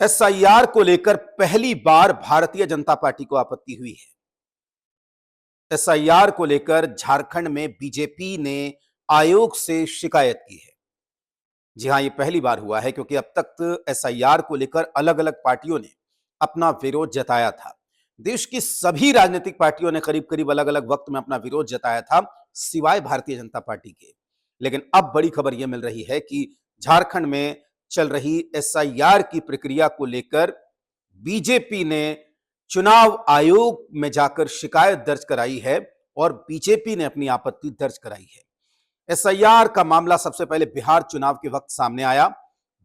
SIR को लेकर पहली बार भारतीय जनता पार्टी को आपत्ति हुई है। एसआईआर को लेकर झारखंड में बीजेपी ने आयोग से शिकायत की है। जी हां, ये पहली बार हुआ है क्योंकि अब तक एसआईआर को लेकर अलग-अलग पार्टियों ने अपना विरोध जताया था। देश की सभी राजनीतिक पार्टियों ने करीब-करीब अलग-अलग वक्त में अपना विरोध जताया था, सिवाय भारतीय जनता पार्टी के। लेकिन अब बड़ी खबर यह मिल रही है कि झारखंड में चल रही एसआईआर की प्रक्रिया को लेकर बीजेपी ने चुनाव आयोग में जाकर शिकायत दर्ज कराई है और बीजेपी ने अपनी आपत्ति दर्ज कराई है। एसआईआर का मामला सबसे पहले बिहार चुनाव के वक्त सामने आया,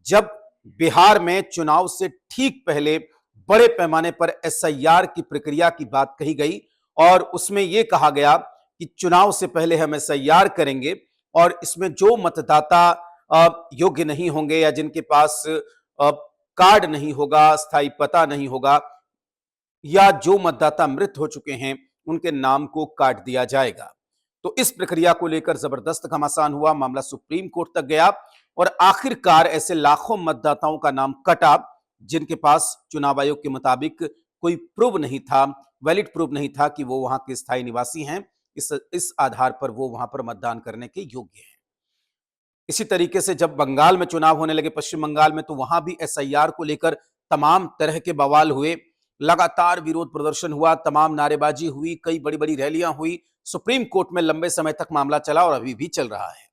जब बिहार में चुनाव से ठीक पहले बड़े पैमाने पर एसआईआर की प्रक्रिया की बात कही गई और उसमें यह कहा गया कि चुनाव से पहले हम एसआईआर करेंगे और इसमें जो मतदाता योग्य नहीं होंगे या जिनके पास कार्ड नहीं होगा, स्थायी पता नहीं होगा या जो मतदाता मृत हो चुके हैं, उनके नाम को काट दिया जाएगा। तो इस प्रक्रिया को लेकर जबरदस्त घमासान हुआ, मामला सुप्रीम कोर्ट तक गया और आखिरकार ऐसे लाखों मतदाताओं का नाम कटा जिनके पास चुनाव आयोग के मुताबिक कोई प्रूफ नहीं था, वैलिड प्रूफ नहीं था कि वो वहां के स्थायी निवासी हैं। इस आधार पर वो वहां पर मतदान करने के योग्य हैं। इसी तरीके से जब बंगाल में चुनाव होने लगे, पश्चिम बंगाल में, तो वहां भी एसआईआर को लेकर तमाम तरह के बवाल हुए, लगातार विरोध प्रदर्शन हुआ, तमाम नारेबाजी हुई, कई बड़ी बड़ी रैलियां हुई। सुप्रीम कोर्ट में लंबे समय तक मामला चला और अभी भी चल रहा है।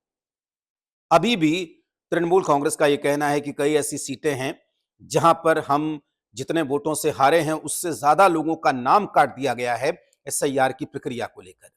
अभी भी तृणमूल कांग्रेस का यह कहना है कि कई ऐसी सीटें हैं जहां पर हम जितने वोटों से हारे हैं उससे ज्यादा लोगों का नाम काट दिया गया है एसआईआर की प्रक्रिया को लेकर।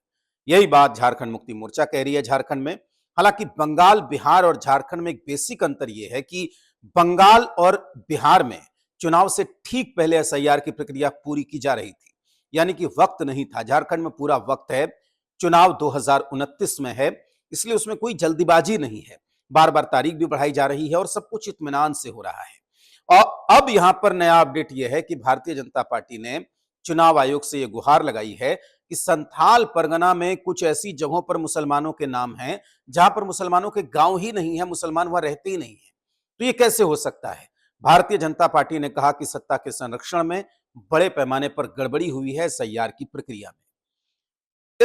यही बात झारखंड मुक्ति मोर्चा कह रही है झारखंड में। हालांकि बंगाल, बिहार और झारखंड में एक बेसिक अंतर यह है कि बंगाल और बिहार में चुनाव से ठीक पहले एसआईआर की प्रक्रिया पूरी की जा रही थी, यानी कि वक्त नहीं था। झारखंड में पूरा वक्त है, चुनाव 2029 में है, इसलिए उसमें कोई जल्दीबाजी नहीं है। बार बार तारीख भी बढ़ाई जा रही है और सब कुछ इत्मीनान से हो रहा है। और अब यहां पर नया अपडेट यह है कि भारतीय जनता पार्टी ने चुनाव आयोग से यह गुहार लगाई है कि संथाल परगना में कुछ ऐसी जगहों पर मुसलमानों के नाम हैं जहां पर मुसलमानों के गांव ही नहीं है, मुसलमान वहां रहते ही नहीं है। तो ये कैसे हो सकता है? भारतीय जनता पार्टी ने कहा कि सत्ता के संरक्षण में बड़े पैमाने पर गड़बड़ी हुई है एसआईआर की प्रक्रिया में।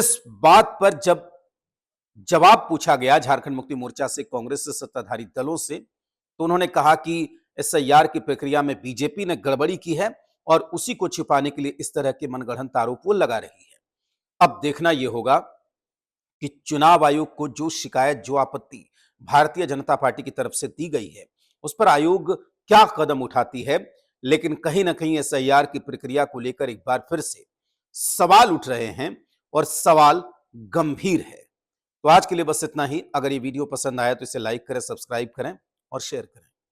इस बात पर जब जवाब पूछा गया झारखंड मुक्ति मोर्चा से, कांग्रेस से, सत्ताधारी दलों से, तो उन्होंने कहा कि एसआईआर की प्रक्रिया में बीजेपी ने गड़बड़ी की है और उसी को छिपाने के लिए इस तरह के मनगढ़ंत आरोप वो लगा रही है। अब देखना यह होगा कि चुनाव आयोग को जो शिकायत, जो आपत्ति भारतीय जनता पार्टी की तरफ से दी गई है, उस पर आयोग क्या कदम उठाती है। लेकिन कहीं ना कहीं एसआईआर की प्रक्रिया को लेकर एक बार फिर से सवाल उठ रहे हैं और सवाल गंभीर है। तो आज के लिए बस इतना ही। अगर ये वीडियो पसंद आया तो इसे लाइक करें, सब्सक्राइब करें और शेयर करें।